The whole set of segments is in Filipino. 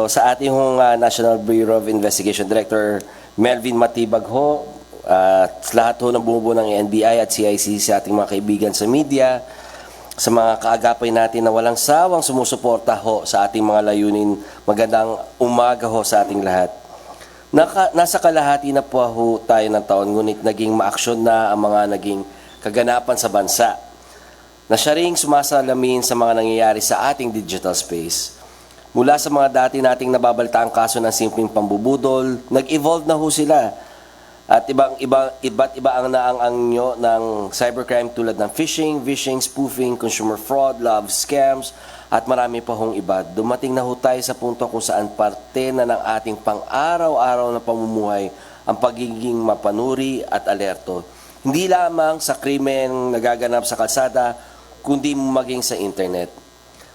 So sa ating National Bureau of Investigation Director Melvin Matibag ho, lahat ho ng bumubuo ng NBI at CIC sa ating mga kaibigan sa media, sa mga kaagapay natin na walang sawang sumusuporta ho sa ating mga layunin, magandang umaga ho sa ating lahat. Nasa kalahati na po ho tayo ng taon, ngunit naging maaksyon na ang mga naging kaganapan sa bansa na siya ring sumasalamin sa mga nangyayari sa ating digital space. Mula sa mga dati nating nababalitaang kaso ng simpleng pambubudol, nag-evolve na ho sila. At iba't iba ang naang nyo ng cybercrime tulad ng phishing, spoofing, consumer fraud, love scams, at marami pa hong iba. Dumating na ho tayo sa punto kung saan parte na ng ating pang-araw-araw na pamumuhay ang pagiging mapanuri at alerto. Hindi lamang sa krimen nagaganap sa kalsada, kundi maging sa internet.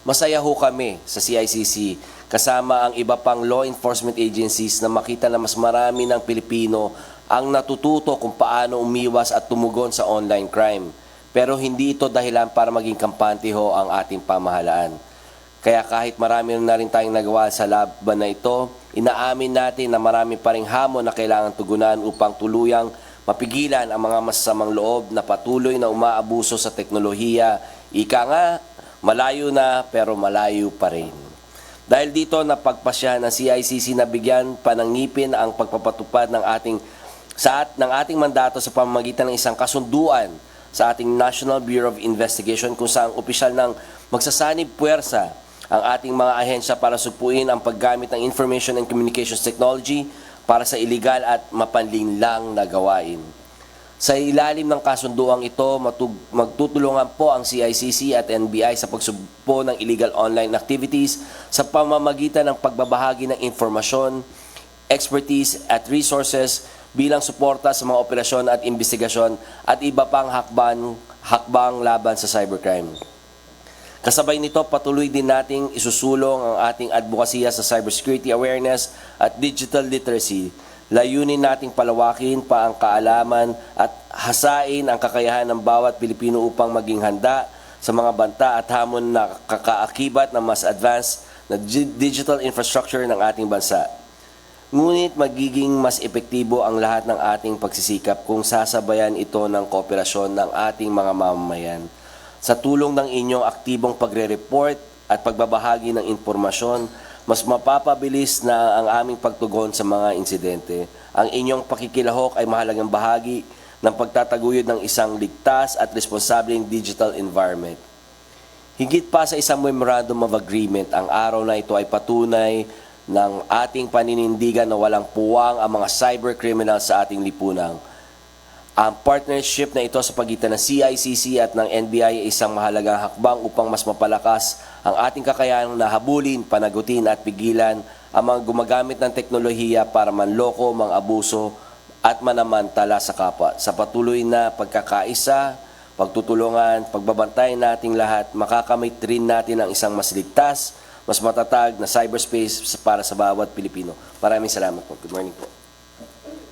Masaya ho kami sa CICC kasama ang iba pang law enforcement agencies na makita na mas marami ng Pilipino ang natututo kung paano umiwas at tumugon sa online crime. Pero hindi ito dahilan para maging kampante ho ang ating pamahalaan. Kaya kahit marami na rin tayong nagawa sa laban na ito, inaamin natin na marami pa ring hamon na kailangan tugunan upang tuluyang mapigilan ang mga masasamang loob na patuloy na umaabuso sa teknolohiya. Ika nga, malayo na pero malayo pa rin. Dahil dito napagpasyahan ng CICC na bigyan pa ng ngipin ang pagpapatupad ng ating mandato sa pamamagitan ng isang kasunduan sa ating National Bureau of Investigation kung saan opisyal ng magsasanib puwersa ang ating mga ahensya para supuin ang paggamit ng Information and Communications Technology para sa iligal at mapanlinlang na gawain. Sa ilalim ng kasunduang ito, magtutulungan po ang CICC at NBI sa pagsugpo ng illegal online activities sa pamamagitan ng pagbabahagi ng informasyon, expertise at resources bilang suporta sa mga operasyon at investigasyon at iba pang hakbang laban sa cybercrime. Kasabay nito, patuloy din nating isusulong ang ating advokasya sa cybersecurity awareness at digital literacy. Layunin nating palawakin pa ang kaalaman at hasain ang kakayahan ng bawat Pilipino upang maging handa sa mga banta at hamon na kakaakibat ng mas advanced na digital infrastructure ng ating bansa. Ngunit magiging mas epektibo ang lahat ng ating pagsisikap kung sasabayan ito ng kooperasyon ng ating mga mamamayan. Sa tulong ng inyong aktibong pagre-report at pagbabahagi ng impormasyon, mas mapapabilis na ang aming pagtugon sa mga insidente. Ang inyong pakikilahok ay mahalagang bahagi ng pagtataguyod ng isang ligtas at responsableng digital environment. Higit pa sa isang memorandum of agreement, ang araw na ito ay patunay ng ating paninindigan na walang puwang ang mga cybercriminal sa ating lipunan. Ang partnership na ito sa pagitan ng CICC at ng NBI ay isang mahalagang hakbang upang mas mapalakas ang ating kakayahan na habulin, panagutin at pigilan ang mga gumagamit ng teknolohiya para manloko, mang-abuso at manamantala sa kapwa. Sa patuloy na pagkakaisa, pagtutulungan, pagbabantay nating lahat, makakamit rin natin ang isang mas ligtas, mas matatag na cyberspace para sa bawat Pilipino. Maraming salamat po. Good morning po.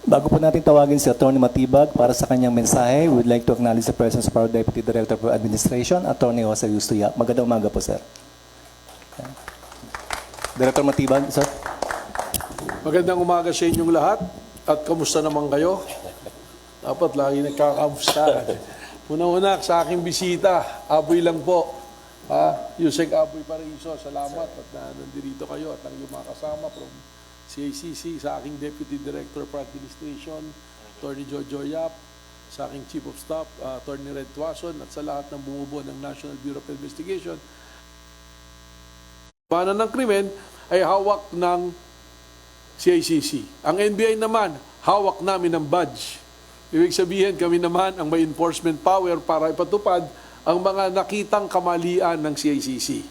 Bago po natin tawagin si Atty. Matibag para sa kanyang mensahe, we would like to acknowledge the presence of our Deputy Director for Administration, Atty. Jose Justo Yap. Magandang umaga po, sir. Director Matibag, sir. Magandang umaga sa inyong lahat at kamusta naman kayo? Dapat lagi nagkakamusta. Una-una sa aking bisita, Aboy lang po. Yusek Aboy Pariso, salamat at nandito kayo at ang iyong mga kasama from CICC, sa aking Deputy Director for Administration, Atty. Jojo Yap, sa aking Chief of Staff, Atty. Red Tuason, at sa lahat ng bumubuo ng National Bureau of Investigation. Panan ng krimen ay hawak ng CICC. Ang NBI naman, hawak namin ng badge. Ibig sabihin, kami naman ang may enforcement power para ipatupad ang mga nakitang kamalian ng CICC.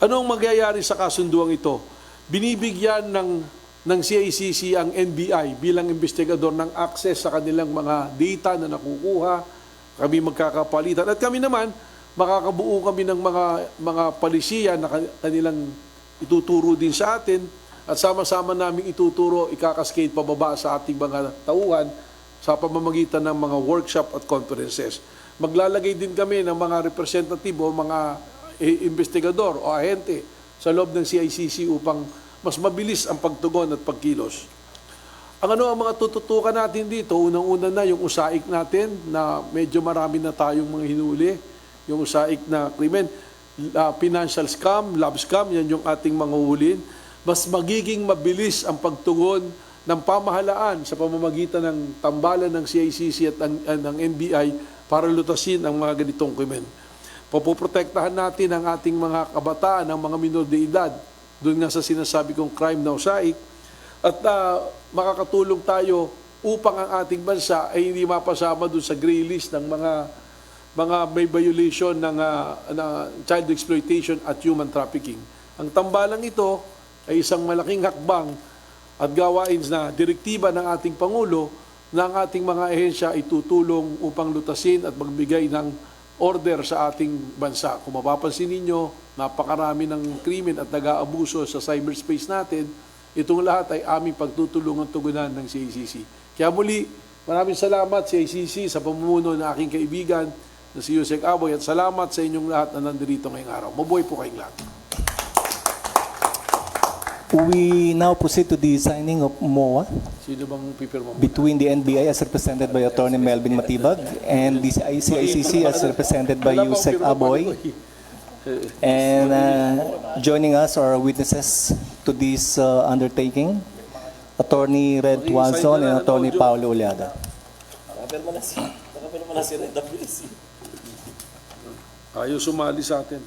Anong mangyayari sa kasunduang ito? Binibigyan ng CICC ang NBI bilang investigador ng access sa kanilang mga data na nakukuha, kami magkakapalitan. At kami naman, makakabuo kami ng mga palisiya na kanilang ituturo din sa atin at sama-sama namin ituturo, ikakaskade pababa sa ating mga tauhan sa pamamagitan ng mga workshop at conferences. Maglalagay din kami ng mga representative o mga investigador o ahente sa loob ng CICC upang mas mabilis ang pagtugon at pagkilos. Ang mga tututukan natin dito, unang-una na yung usaik natin na medyo marami na tayong mga hinuli, yung usaik na krimen, financial scam, love scam, yan yung ating mga hulin. Mas magiging mabilis ang pagtugon ng pamahalaan sa pamamagitan ng tambalan ng CICC at ng NBI para lutasin ang mga ganitong krimen. Popoprotektahan natin ang ating mga kabataan, ang mga minor de edad, doon nga sa sinasabi kong crime na usaik, at makakatulong tayo upang ang ating bansa ay hindi mapasama doon sa gray list ng mga may violation ng child exploitation at human trafficking. Ang tambalang ito ay isang malaking hakbang at gawain na direktiba ng ating Pangulo na ang ating mga ahensya ay tutulong upang lutasin at magbigay ng order sa ating bansa. Kung mapapansin ninyo, napakarami ng krimen at nag-aabuso sa cyberspace natin. Itong lahat ay aming pagtutulungan tugunan ng CICC. Kaya muli, maraming salamat CICC sa pamumuno ng aking kaibigan na si Yusek Aboy at salamat sa inyong lahat na nandito ngayong araw. Mabuhay po kayong lahat. We now proceed to the signing of MOA Sino bang pipirma mo? between the NBI as represented by Attorney Melvin Matibag and the CICC as represented by Yusek Aboy. And joining us are witnesses to this undertaking, Attorney Red Tuazon and Attorney Paulo Uliada. Nakapirma na si Red WC. Ayaw sumali sa atin.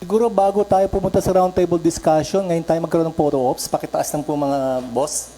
Siguro bago tayo pumunta sa roundtable discussion, ngayon tayo magkaroon ng photo ops. Pakitaas lang po mga boss.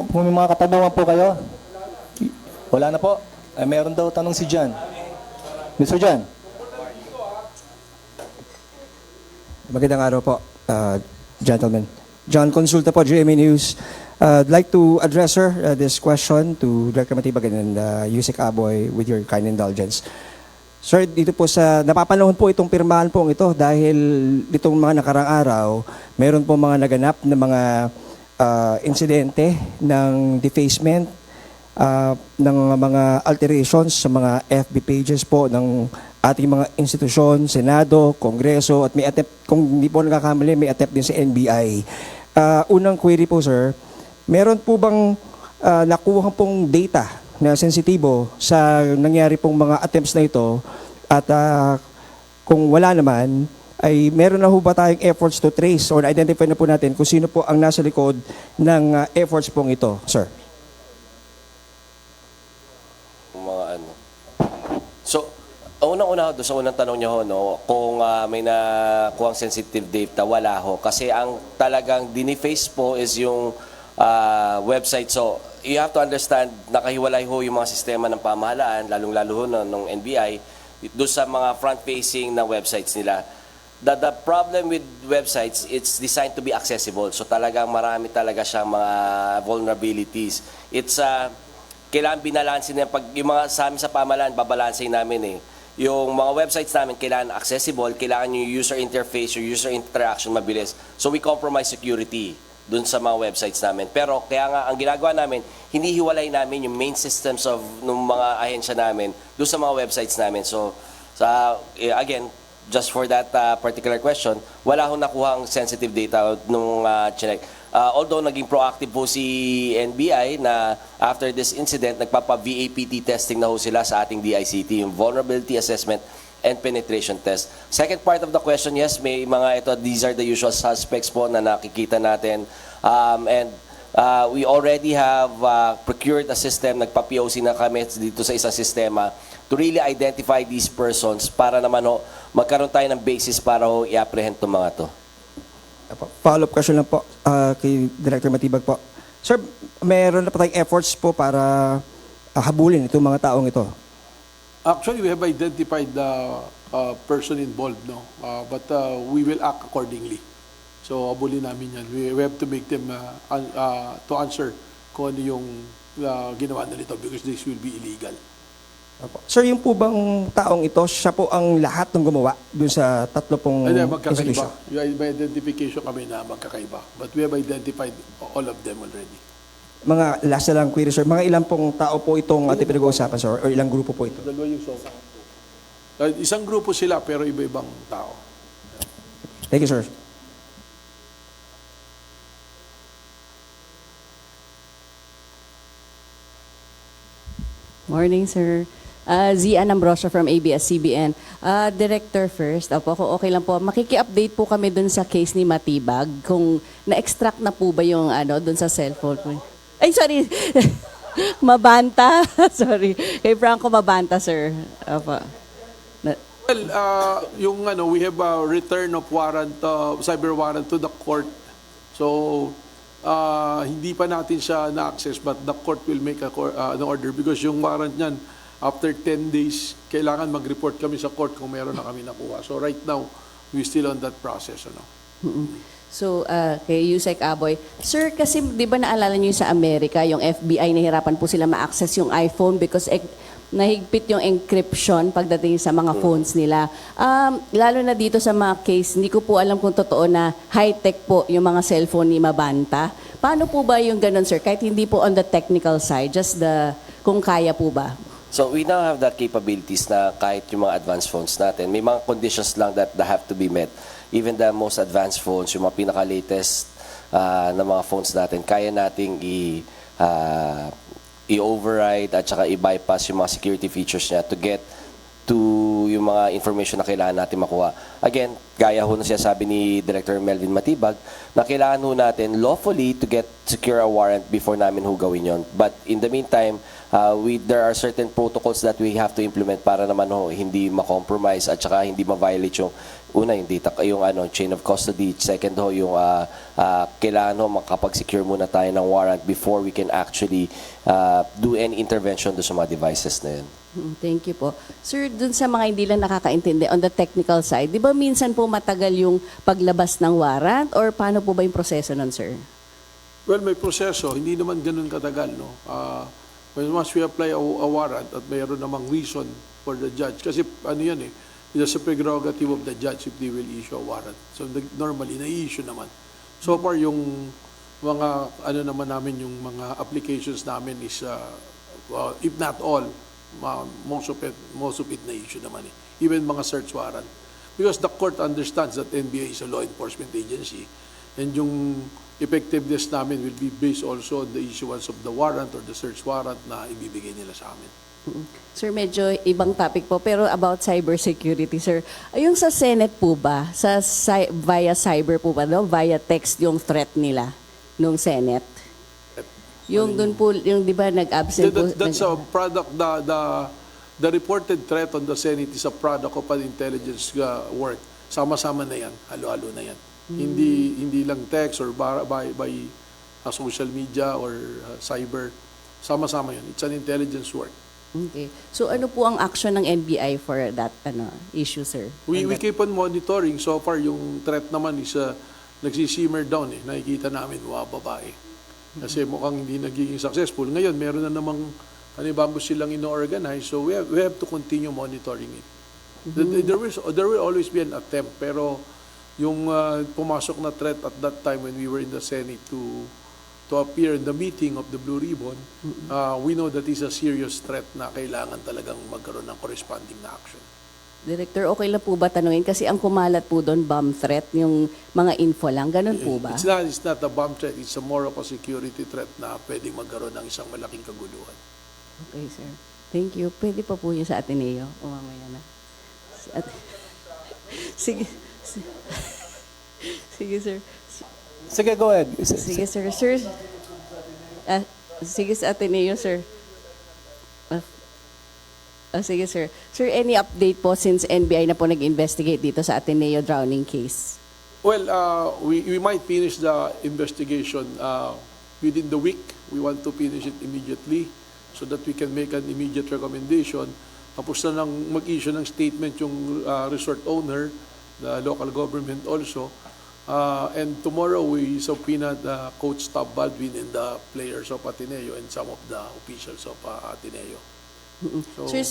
Kung may mga katanungan po kayo, wala na po. Meron daw tanong si John. Mr. John. Magandang araw po, gentlemen. John Consulta po, GMA News. I'd like to address, sir, this question to Director Matibag and Yusek Aboy with your kind indulgence. Sir, dito po sa, napapanahon po itong pirmahan po ito dahil ditong mga nakarang araw, meron po mga naganap na mga insidente ng defacement, ng mga alterations sa mga FB pages po ng ating mga institusyon, Senado, Kongreso, at may attempt, kung hindi po nakakamali, may attempt din sa NBI. Unang query po, sir, meron po bang nakuha pong data na sensitibo sa nangyari pong mga attempts na ito? At kung wala naman, ay meron na ho ba tayong efforts to trace or identify na po natin kung sino po ang nasa likod ng efforts pong ito, sir? Mga ano. So, unang-una doon sa unang tanong niyo ho, no, kung may nakuhang sensitive data, wala ho. Kasi ang talagang diniface po is yung website. So, you have to understand, nakahiwalay ho yung mga sistema ng pamahalaan, lalong-lalo ho ng NBI, doon sa mga front-facing na websites nila. The problem with websites, it's designed to be accessible. So, talagang marami talaga siyang mga vulnerabilities. It's kailangan binalansin na pag yung mga sa amin sa pamahalaan, babalansin namin eh. Yung mga websites namin kailangan accessible, kailangan yung user interface, yung user interaction mabilis. So we compromise security dun sa mga websites namin. Pero kaya nga ang ginagawa namin, hindi hiwalay namin yung main systems of ng mga ahensya namin dun sa mga websites namin. So again, just for that particular question, wala akong nakuhang sensitive data nung chinek. Although naging proactive po si NBI na after this incident, nagpapa-VAPT testing na ho sila sa ating DICT, yung Vulnerability Assessment and Penetration Test. Second part of the question, yes, may mga ito, these are the usual suspects po na nakikita natin. We already have procured a system, nagpa-POC na kami dito sa isang sistema to really identify these persons para naman ho, magkaroon tayo ng basis para ho i-apprehend itong mga to. Follow-up question lang po kay Director Matibag po. Sir, meron na pa tayong efforts po para habulin itong mga taong ito? Actually, we have identified the person involved, no? But we will act accordingly. So, abulin namin yan. We have to make them to answer kung ano yung ginawa nila ito because this will be illegal. Sir, yung po bang taong ito, siya po ang lahat ng gumawa dun sa tatlo pong Hindi, magkakaiba. institution? May identification kami na magkakaiba. But we have identified all of them already. Mga last na lang query, sir. Mga ilang pong tao po itong ating pinag-uusapan, sir? Or ilang grupo po ito? Dalawa yung sofa. Isang grupo sila pero iba-ibang tao. Thank you, sir. Morning, sir. Zian Ambrosio from ABS-CBN. Director first, opo, kung okay lang po, makiki-update po kami dun sa case ni Matibag, kung na-extract na po ba yung dun sa cellphone po. Ay, sorry. Mabanta. Sorry. Kay Franco Mabanta, sir. Opo. Well, we have a return of warrant, cyber warrant to the court. So, hindi pa natin siya na-access but the court will make an order because yung warrant niyan, after 10 days, kailangan mag-report kami sa court kung meron na kami nakuha. So right now, we're still on that process. So, kay Yusek Aboy, sir, kasi di ba naalala niyo sa Amerika, yung FBI, nahirapan po sila ma-access yung iPhone because nahigpit yung encryption pagdating sa mga phones nila. Lalo na dito sa mga case, hindi ko po alam kung totoo na high-tech po yung mga cellphone ni Mabanta. Paano po ba yung ganun, sir? Kahit hindi po on the technical side, just kung kaya po ba? So we now have that capabilities na kahit yung mga advanced phones natin, may mga conditions lang that have to be met. Even the most advanced phones, yung mga pinaka-latest na mga phones natin, kaya nating i-override at saka i-bypass yung mga security features niya to get to yung mga information na kailangan natin makuha. Again, gaya ho na siya sabi ni Director Melvin Matibag, na kailangan ho natin lawfully to secure a warrant before namin ho gawin yon. But in the meantime, there are certain protocols that we have to implement para naman ho hindi ma-compromise at saka hindi ma-violate yung Una, yung data, yung chain of custody. Second ho, yung kailangan ho makapag-secure muna tayo ng warrant before we can actually do any intervention do sa mga devices na yun. Thank you po. Sir, dun sa mga hindi lang nakakaintindi, on the technical side, di ba minsan po matagal yung paglabas ng warrant or paano po ba yung proseso nun, sir? Well, may proseso. Hindi naman ganun katagal, no? Once we apply a warrant at mayroon namang reason for the judge, kasi ano yan eh, it's a prerogative of the judge if they will issue a warrant. So normally, na-issue naman. So far, yung mga, naman namin, yung mga applications namin is, if not all, most of it na-issue naman eh. Even mga search warrant. Because the court understands that NBI is a law enforcement agency and yung effectiveness namin will be based also on the issuance of the warrant or the search warrant na ibibigay nila sa amin. Sir, medyo ibang topic po, pero about cybersecurity, sir. Yung sa Senate po ba, via cyber po ba, no? Via text yung threat nila nung Senate? Yung doon po, yung di ba nag-absent po? That's a product, the reported threat on the Senate is a product of an intelligence work. Sama-sama na yan, halo-halo na yan. Hindi lang text or by social media or cyber. Sama-sama yan. It's an intelligence work. Okay. So ano po ang action ng NBI for that issue, sir? We keep on monitoring. So far, yung threat naman is nagsisimmer down eh. Nakikita namin, babae. Kasi mukhang hindi nagiging successful. Ngayon, meron na namang panibambos silang ino-organize. So we have to continue monitoring it. There will always be an attempt. Pero yung pumasok na threat at that time when we were in the Senate to appear in the meeting of the Blue Ribbon, we know that is a serious threat na kailangan talagang magkaroon ng corresponding na action. Director, okay lang po ba tanungin? Kasi ang kumalat po doon, bomb threat, yung mga info lang. Ganun po ba? It's not a bomb threat. It's more of a security threat na pwedeng magkaroon ng isang malaking kaguluhan. Okay, sir. Thank you. Pwede pa po yun sa Ateneo. O mamaya na. Sige. Sige, sir. Sige, go ahead. Sige, sir. Sir, sige sa Ateneo, sir. Sige, sir. Sir, any update po since NBI na po nag-investigate dito sa Ateneo drowning case? Well, we might finish the investigation within the week. We want to finish it immediately so that we can make an immediate recommendation. Tapos na lang mag-issue ng statement yung resort owner, the local government also. And tomorrow we subpoena Coach Tab Baldwin and the players of Ateneo and some of the officials of Ateneo. So, Sir,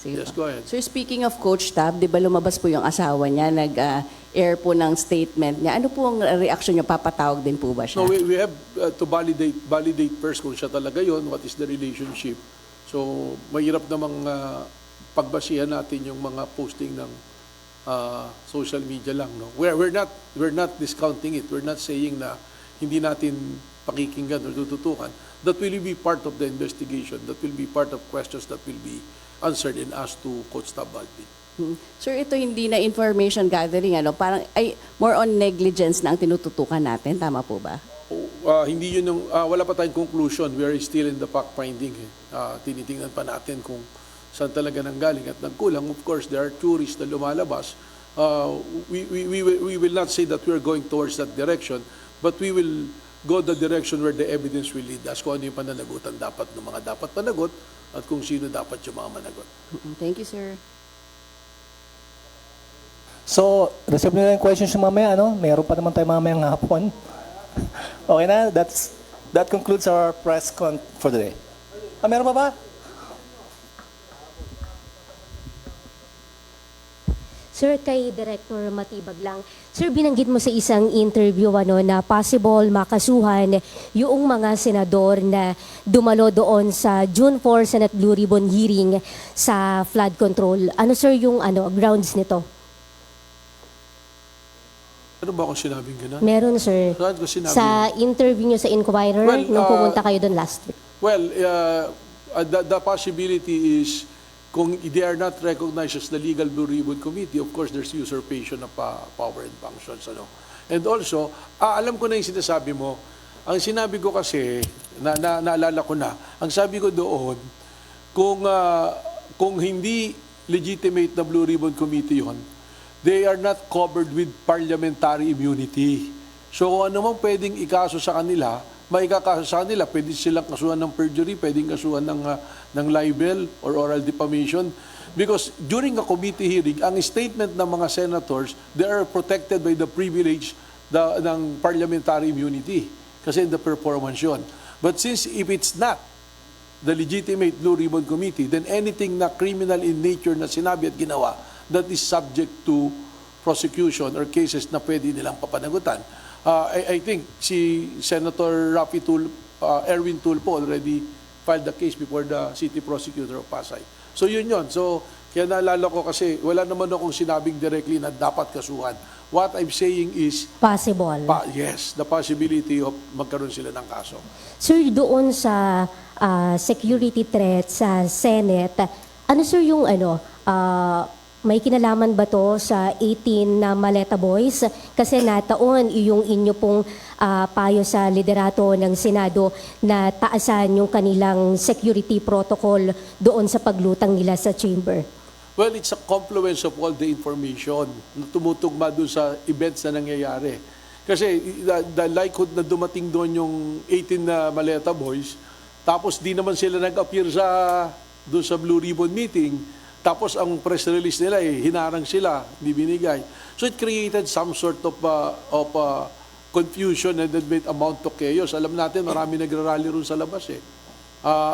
sige yes, po. go ahead. Sir, speaking of Coach Tab, di ba lumabas po yung asawa niya, nag-air po ng statement niya. Ano po ang reaction niyo? Papatawag din po ba siya? No, we have to validate first kung siya talaga yon, what is the relationship. So, mahirap namang pagbasihan natin yung mga posting ng social media lang, no. We're not discounting it. We're not saying na hindi natin pakikinggan or tututukan. That will be part of the investigation. That will be part of questions that will be answered and asked to Coach Tab Baldwin. Sir, ito hindi na information gathering, parang more on negligence na ang tinututukan natin. Tama po ba? Hindi yun yung, wala pa tayong conclusion. We are still in the fact-finding. Tinitingnan pa natin kung saan talaga nanggaling at nagkulang. Of course, there are tourists na lumalabas. We will not say that we are going towards that direction, but we will go the direction where the evidence will lead us kung ano yung pananagutan dapat ng mga dapat managot at kung sino dapat yung mga managot. Thank you, sir. So, reserve nyo na yung questions yung mamaya, Meron pa naman tayo mamayang hapon. Okay na? That concludes our press con for the day. Meron pa ba? Sir, kay Director Matibag lang. Sir, binanggit mo sa isang interview na possible makasuhan yung mga senador na dumalo doon sa June 4 Senate Blue Ribbon hearing sa flood control. Ano sir yung grounds nito? Ano ba akong sinabing gano'n? Meron sir. Saan ko sinabi? Sa interview nyo sa Inquirer Well, nung pumunta kayo doon last week. Well, the possibility is kung they are not recognized as the legal Blue Ribbon Committee, of course, there's usurpation of power and functions. And also, alam ko na yung sinasabi mo. Ang sinabi ko kasi, naalala ko na, ang sabi ko doon, kung hindi legitimate na Blue Ribbon Committee yon, they are not covered with parliamentary immunity. So kung ano man pwedeng ikaso sa kanila, maikakaso sa kanila, pwede silang kasuhan ng perjury, pwedeng kasuhan ng libel or oral defamation. Because during a committee hearing, ang statement ng mga senators, they are protected by the privilege ng parliamentary immunity. Kasi in the performance yun. But since if it's not the legitimate Blue Ribbon Committee, then anything na criminal in nature na sinabi at ginawa, that is subject to prosecution or cases na pwede nilang papanagutan. I think si Senator Erwin Tulfo already filed the case before the city prosecutor of Pasay. So yun. So kaya naalala ko kasi wala naman akong sinabing directly na dapat kasuhan. What I'm saying is, Possible. yes, the possibility of magkaroon sila ng kaso. Sir, doon sa security threat sa Senate, ano sir yung may kinalaman ba to sa 18 na Maleta Boys? Kasi nataon yung inyo pong payo sa liderato ng Senado na taasan yung kanilang security protocol doon sa paglutang nila sa chamber. Well, it's a confluence of all the information na tumutugma doon sa events na nangyayari. Kasi the likelihood na dumating doon yung 18 na Maleta Boys, tapos di naman sila nag-appear doon sa Blue Ribbon meeting, tapos ang press release nila hinarang sila, hindi binigay. So it created some sort of confusion and that made amount to chaos. Alam natin, marami nagrarally ron sa labas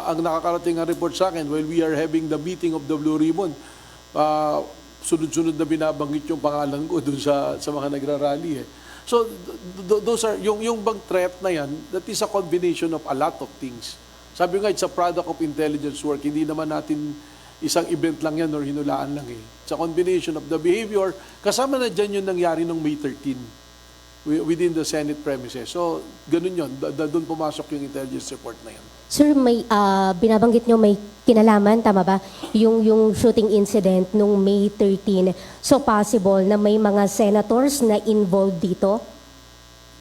Ang nakakarating ang report sa akin, while we are having the meeting of the Blue Ribbon, sunod-sunod na binabanggit yung pangalan ko dun sa mga nagrarally So those are, yung bang threat na yan, that is a combination of a lot of things. Sabi nga, it's a product of intelligence work. Hindi naman natin isang event lang yan or hinulaan lang It's a combination of the behavior. Kasama na dyan yung nangyari nung May 13 within the Senate premises. So, ganun yun. Doon pumasok yung intelligence report na yan. Sir, may binabanggit nyo may kinalaman, tama ba? Yung shooting incident nung May 13. So possible na may mga senators na involved dito?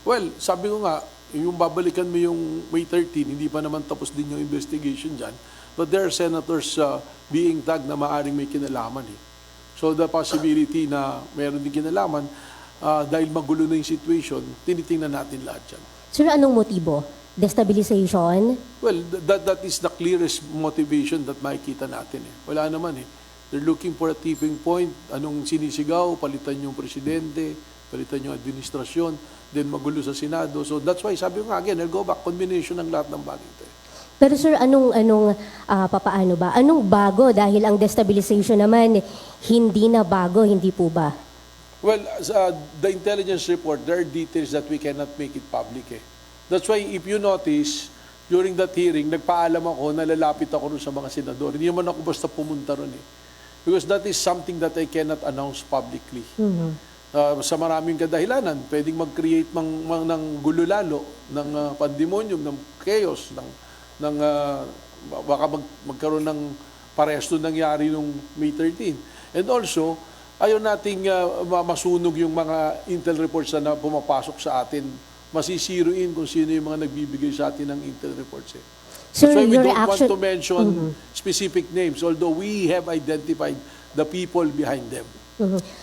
Well, sabi ko nga, yung babalikan mo yung May 13, hindi pa naman tapos din yung investigation dyan. But there are senators being tagged na maaring may kinalaman So the possibility na mayroon din kinalaman, dahil magulo na yung situation, tinitingnan natin lahat yan. Sir, anong motibo? Destabilization? Well, that is the clearest motivation that makikita natin Wala naman They're looking for a tipping point. Anong sinisigaw? Palitan yung presidente, palitan yung administrasyon, then magulo sa Senado. So that's why sabi ko nga again, I'll go back, combination ng lahat ng bagay ito Pero sir, papaano ba? Anong bago? Dahil ang destabilization naman, hindi na bago, hindi po ba? Well, the intelligence report, there are details that we cannot make it public That's why if you notice, during that hearing, nagpaalam ako, nalalapit ako rin sa mga senador. Hindi naman ako basta pumunta ron Because that is something that I cannot announce publicly. Sa maraming kadahilanan, pwedeng mag-create ng gulo lalo, ng pandemonium, ng chaos, baka magkaroon ng parehas doon nangyari nung May 13. And also, ayaw nating masunog yung mga intel reports na pumapasok sa atin. Masisiruin kung sino yung mga nagbibigay sa atin ng intel reports Sir, That's why we your don't want reaction- to mention specific names, although we have identified the people behind them.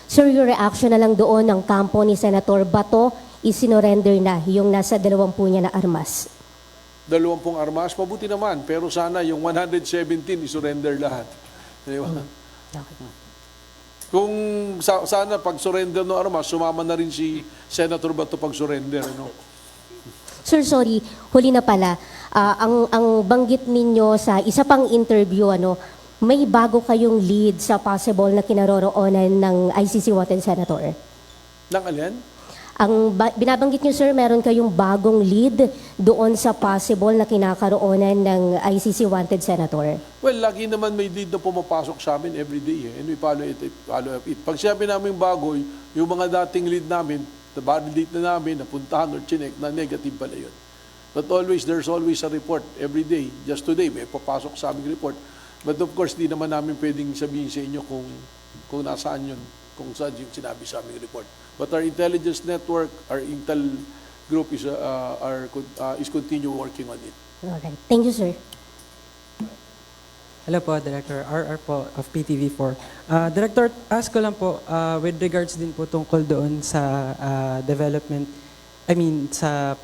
Sir, your reaction na lang doon ng kampo ni Senator Bato, isinorender na yung nasa 20 niya na armas. 20 armas, mabuti naman. Pero sana yung 117 isurrender lahat. Di ba? Okay. Kung sana pag surrender ng armas, sumama na rin si Senator Bato pag surrender. Sir, sorry, huli na pala. Ang banggit ninyo sa isa pang interview, may bago kayong lead sa possible na kinaroroonan ng ICC wanted senator. Nang alin? Binabanggit nyo, sir, meron kayong bagong lead doon sa possible na kinakaroon ng ICC wanted senator. Well, lagi naman may lead na pumapasok sa amin every day and we follow it. Pag sabi namin bago, yung mga dating lead namin, na-validate na namin, napuntahan or chinek, na negative pala yun. But there's always a report every day. Just today, may papasok sa aming report. But of course, di naman namin pwedeng sabihin sa inyo kung nasaan yun, kung saan yung sinabi sa aming report. But our intelligence network, our intel group is continue working on it. Alright. Thank you, sir. Hello po, Director. RR po of PTV4. Director, ask ko lang po, with regards din po tungkol doon sa development, sa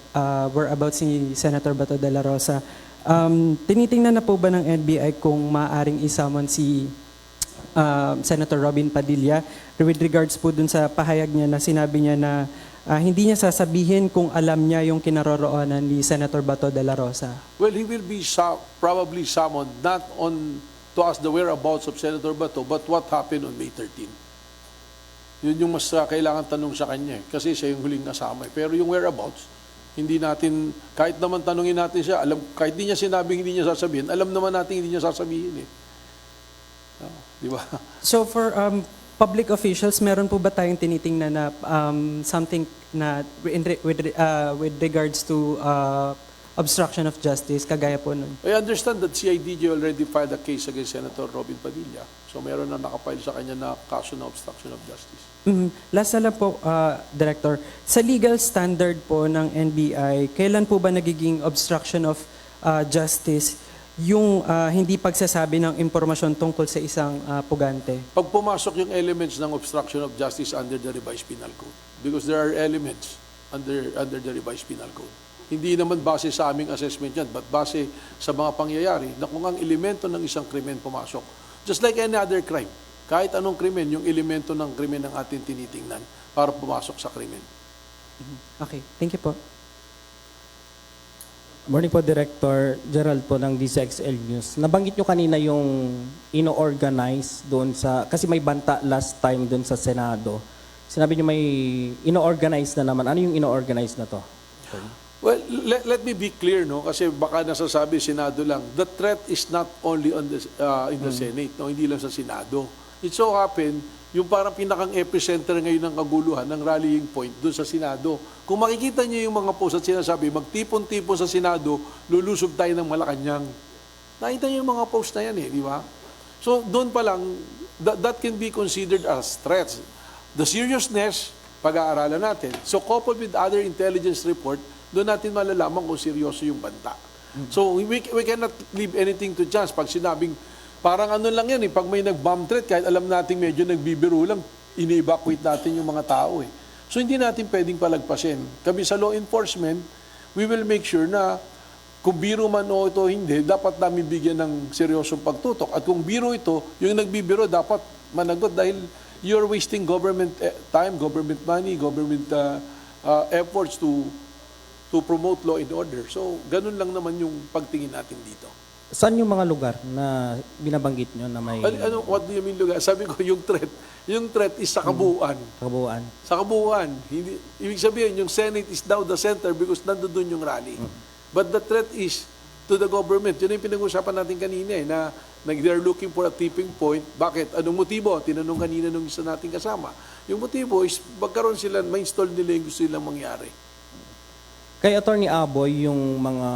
whereabouts ni Senator Bato de la Rosa. Tinitingnan na po ba ng NBI kung maaaring isamon si Senator Robin Padilla with regards po dun sa pahayag niya na sinabi niya na hindi niya sasabihin kung alam niya yung kinaroroonan ni Senator Bato de la Rosa? Well, he will be probably summoned not on to ask the whereabouts of Senator Bato, but what happened on May 13. Yun yung mas kailangan tanong sa kanya kasi siya yung huling kasama. Pero yung whereabouts, hindi natin, kahit naman tanungin natin siya, kahit hindi niya sinabing hindi niya sasabihin, alam naman natin hindi niya sasabihin di ba? So for public officials, meron po ba tayong tinitingnan na something na with regards to obstruction of justice, kagaya po nun? I understand that CIDG already filed a case against Senator Robin Padilla. So meron na nakapile sa kanya na kaso na obstruction of justice. Last na lang po, Director. Sa legal standard po ng NBI, kailan po ba nagiging obstruction of justice yung hindi pagsasabi ng impormasyon tungkol sa isang pugante? Pag pumasok yung elements ng obstruction of justice under the revised penal code, because there are elements under the revised penal code. Hindi naman base sa aming assessment yan, but base sa mga pangyayari na kung ang elemento ng isang krimen pumasok. Just like any other crime, kahit anong krimen, yung elemento ng krimen ng ating tinitingnan para pumasok sa krimen. Okay, thank you po. Morning po, Director Gerald po ng DCXL News. Nabanggit nyo kanina yung ino-organize doon sa, kasi may banta last time doon sa Senado. Sinabi nyo may ino-organize na naman. Ano yung ino-organize na to? Well, let me be clear, no? Kasi baka nasasabi Senado lang. The threat is not only on the, in the Senate, no? Hindi lang sa Senado. It so happen, yung parang pinakang epicenter ngayon ng kaguluhan, ng rallying point doon sa Senado. Kung makikita niyo yung mga post at sinasabi, magtipon-tipon sa Senado, lulusob tayo ng Malacanang. Nakita niyo yung mga post na yan di ba? So doon pa lang, that can be considered as threats. The seriousness, pag-aaralan natin. So coupled with other intelligence report, doon natin malalaman kung seryoso yung banta. So we cannot leave anything to chance. Pag sinabing, parang ano lang yan pag may nag-bomb threat, kahit alam natin medyo nagbibiro lang, ini-evacuate natin yung mga tao So hindi natin pwedeng palagpasin. Kami sa law enforcement, we will make sure na kung biro man o ito hindi, dapat namin bigyan ng seryosong pagtutok. At kung biro ito, yung nagbibiro dapat managot dahil you're wasting government time, government money, government efforts to promote law and order. So ganun lang naman yung pagtingin natin dito. Saan yung mga lugar na binabanggit nyo na may What do you mean lugar? Sabi ko, yung threat is sa kabuuan. kabuuan? Sa kabuuan. Hindi, ibig sabihin, yung Senate is now the center because nandoon yung rally. But the threat is to the government. Yun yung pinag-usapan natin kanina na they're looking for a tipping point. Bakit? Anong motibo? Tinanong kanina nung isa nating kasama. Yung motibo is magkaroon sila, ma-install nila yung gusto nilang mangyari. Kay Attorney Aboy, yung mga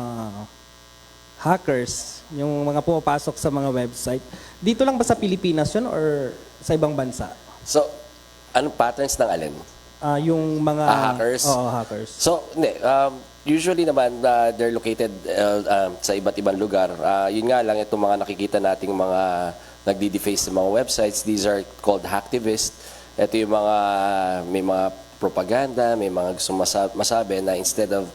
hackers, yung mga pumapasok sa mga website, dito lang ba sa Pilipinas yun or sa ibang bansa? So, anong patterns ng alin? Yung mga Hackers? Oo, hackers. So, usually naman, they're located sa iba't ibang lugar. Yun nga lang, itong mga nakikita nating mga nagdi-deface sa mga websites, these are called hacktivists. Ito yung mga, may mga propaganda, may mga gusto masabi na instead of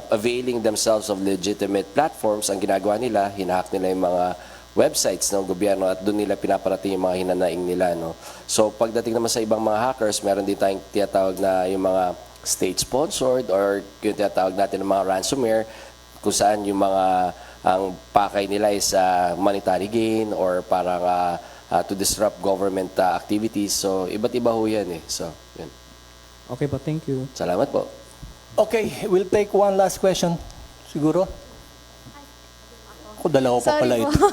availing themselves of legitimate platforms, ang ginagawa nila, hinahack nila yung mga websites ng gobyerno at doon nila pinaparating yung mga hinanaing nila. No? So pagdating naman sa ibang mga hackers, meron din tayong tinatawag na yung mga state-sponsored or yung tinatawag natin ng mga ransomware, kung saan yung mga, ang pakay nila is monetary gain or parang to disrupt government activities. So iba't iba ho yan So, yun. Okay po, thank you. Salamat po. Okay, we'll take one last question. Siguro? Ako, dalawa pa pala Sorry ito. po.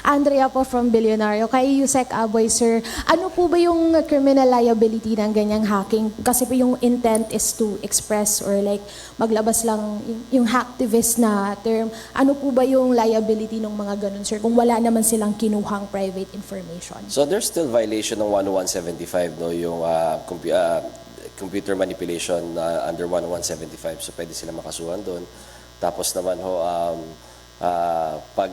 Andrea po from Billionario. Kay Yusek Aboy, sir, ano po ba yung criminal liability ng ganyang hacking? Kasi po yung intent is to express or like maglabas lang yung hacktivist na term. Ano po ba yung liability ng mga ganun, sir? Kung wala naman silang kinuhang private information. So there's still violation ng 10175, no, yung computer manipulation under 10175. So pwede sila makasuhan doon. Tapos naman ho pag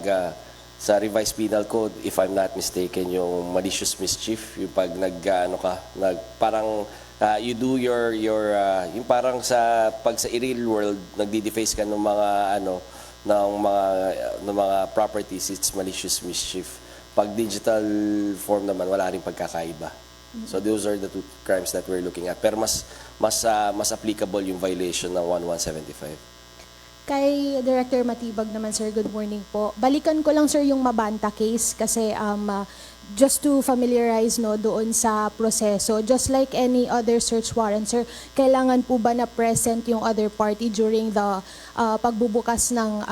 sa revised penal code, if I'm not mistaken, yung malicious mischief, yung pag parang you do yung parang pag sa real world nagdi-deface ka ng mga ng mga properties, it's malicious mischief. Pag digital form naman, wala ring pagkakaiba. So those are the two crimes that we're looking at. Pero mas applicable yung violation ng 1175. Kay Director Matibag naman, sir, good morning po. Balikan ko lang, sir, yung Mabanta case kasi just to familiarize doon sa proseso, just like any other search warrant, sir, kailangan po ba na present yung other party during the pagbubukas ng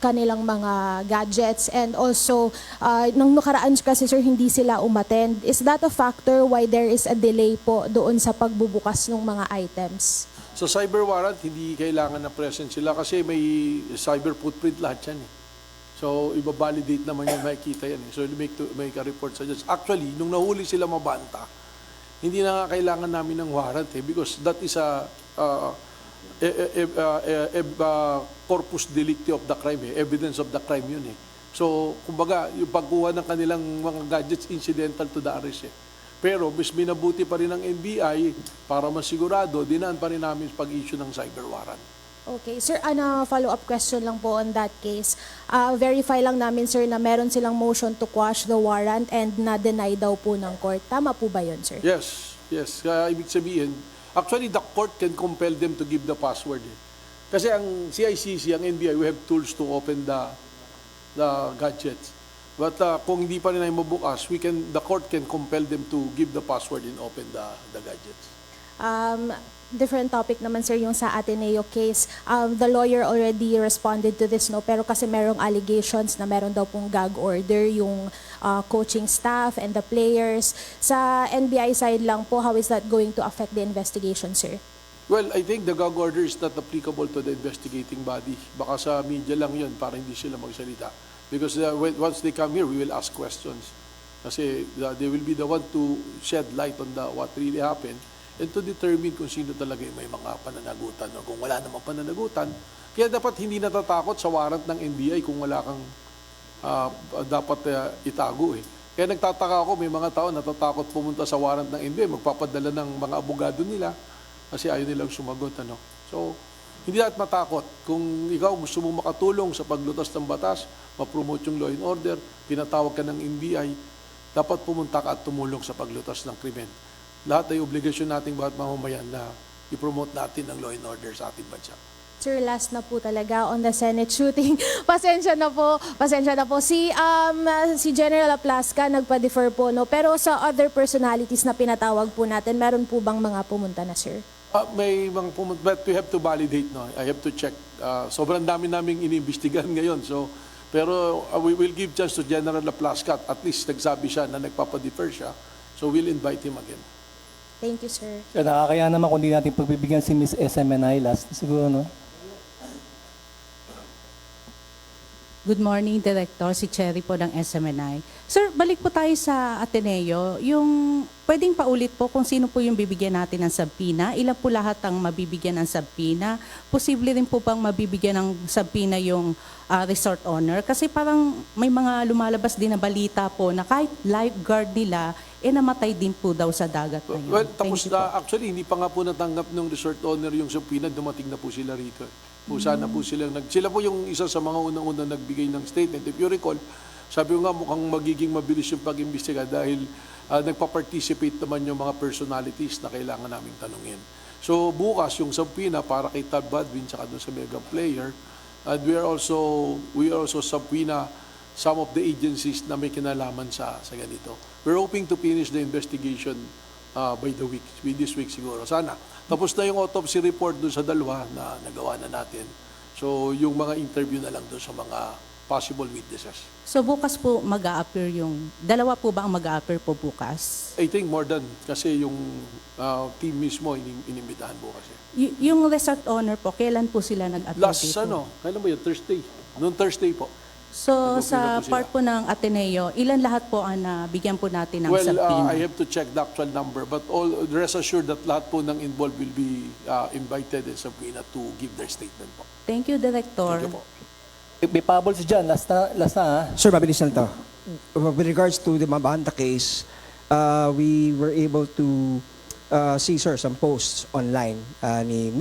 kanilang mga gadgets? And also, nung nakaraan kasi, sir, hindi sila umattend. Is that a factor why there is a delay po doon sa pagbubukas ng mga items? Sa cyber warrant, hindi kailangan na present sila kasi may cyber footprint lahat yan. So, iba-validate naman yung makikita yan. So, make a report sa judge. Actually, nung nahuli sila Mabanta, hindi na nga kailangan namin ng warrant because that is a corpus delicti of the crime, evidence of the crime yun . So, kumbaga, yung pagkuha ng kanilang mga gadgets incidental to the arrest . Pero, mas minabuti pa rin ng NBI para masigurado, dinaan pa rin namin pag-issue ng cyber warrant. Okay, sir, follow-up question lang po on that case. Verify lang namin, sir, na meron silang motion to quash the warrant and na-deny daw po ng court. Tama po ba yun, sir? Yes. Ibig sabihin, actually, the court can compel them to give the password . Kasi ang CICC, ang NBI, we have tools to open the gadgets. But kung hindi pa rin ay mabukas, the court can compel them to give the password and open the gadgets. Different topic naman, sir, yung sa Ateneo case. The lawyer already responded to this, pero kasi merong allegations na meron daw pong gag order yung coaching staff and the players. Sa NBI side lang po, how is that going to affect the investigation, sir? Well, I think the gag order is not applicable to the investigating body. Baka sa media lang yun para hindi sila magsalita. Because once they come here, we will ask questions. Kasi they will be the one to shed light on what really happened and to determine kung sino talaga yung may mga pananagutan o kung wala namang pananagutan. Kaya dapat hindi natatakot sa warrant ng NBI kung wala kang dapat itago . Kaya nagtataka ako, may mga tao natatakot pumunta sa warrant ng NBI, magpapadala ng mga abogado nila kasi ayaw nilang sumagot. So, hindi dapat matakot. Kung ikaw gusto mong makatulong sa paglutas ng batas, ma-promote yung law and order, pinatawag ka ng NBI, dapat pumunta ka at tumulong sa paglutas ng krimen. Lahat ay obligasyon nating bawat mamamayan na i-promote natin ang law and order sa ating bansa. Sir, last na po talaga on the Senate shooting. Pasensya na po. Si General Aplasca nagpa-defer po, pero sa other personalities na pinatawag po natin, meron po bang mga pumunta na, sir? May mga pumunta, but we have to validate. I have to check. Sobrang dami naming iniimbestigahan ngayon. Pero we will give chance to General Aplasca. At least nagsabi siya na nagpapa-defer siya. So we'll invite him again. Thank you, sir. Sir, nakakaya naman kung di natin pagbibigyan si Miss SMNI last siguro, no? Good morning, Director. Si Cherry po ng SMNI. Sir, balik po tayo sa Ateneo. Yung pwedeng paulit po kung sino po yung bibigyan natin ng subpoena. Ilan po lahat ang mabibigyan ng subpoena? Posible rin po bang mabibigyan ng subpoena yung resort owner? Kasi parang may mga lumalabas din na balita po na kahit lifeguard nila, namatay din po daw sa dagat na yun. Well, tapos Thank you po. actually, hindi pa nga po natanggap ng resort owner yung subpoena, dumating na po sila rito. Sana po sila po yung isa sa mga unang-unang nagbigay ng statement. If you recall, sabi ko nga mukhang magiging mabilis yung pag-imbestiga dahil nagpa-participate naman yung mga personalities na kailangan naming tanungin. So bukas yung subpoena para kay Tab Badwin tsaka doon sa mega player, and we are also subpoena some of the agencies na may kinalaman sa ganito. We're hoping to finish the investigation by this week siguro. Sana. Tapos na yung autopsy report doon sa dalawa na nagawa na natin. So yung mga interview na lang doon sa mga possible witnesses. So bukas po mag-a-appear dalawa po ba ang mag-a-appear po bukas? I think more than kasi yung team mismo inimbitahan bukas. Yung resort owner po, kailan po sila nag-appear Last dito? kailan ba yun? Thursday. Noong Thursday po. So Nag-appear sa na po sila. part po ng Ateneo, ilan lahat po ang bigyan po natin ng Well, subpoena? I have to check the actual number, but rest assured that lahat po ng involved will be invited and subpoena to give their statement po. Thank you, Director. Thank you po. May pabols dyan. Last na ha. Sir, mabilis lang to. With regards to the Mabanta case, we were able to see, sir, some posts online ni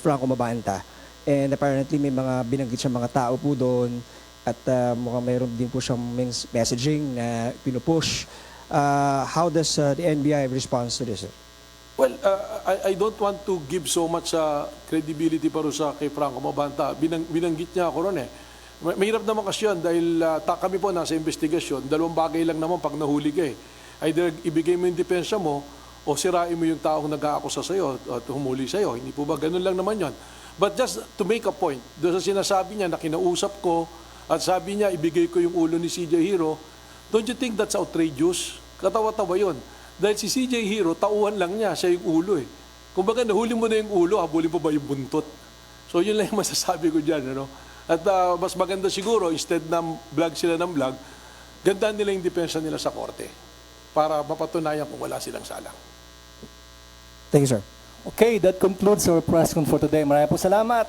Franco Mabanta. And apparently may mga binanggit siya mga tao po doon at mukhang mayroon din po siyang messaging na pinupush. How does the NBI respond to this, sir? Well, I don't want to give so much credibility para sa kay Franco Mabanta. Binanggit niya ako ron eh. Mahirap naman kasi yan dahil kami po nasa investigasyon. Dalawang bagay lang naman pag nahuli ka eh. Either ibigay mo yung depensa mo o sirain mo yung taong nag-aakusa sa'yo at humuli sa'yo. Hindi po ba? Ganun lang naman yon. But just to make a point, doon sa sinasabi niya na kinausap ko at sabi niya ibigay ko yung ulo ni CJ Hero, don't you think that's outrageous? Katawa-tawa yun. Dahil si CJ Hero, tauhan lang niya, siya yung ulo eh. Kung baga nahuli mo na yung ulo, habulin pa ba yung buntot? So yun lang yung masasabi ko dyan. Ano? At mas maganda siguro, instead na vlog sila ng vlog, gandaan nila yung depensa nila sa korte para mapatunayan kung wala silang sala. Thank you, sir. Okay, that concludes our press con for today. Maraming po salamat.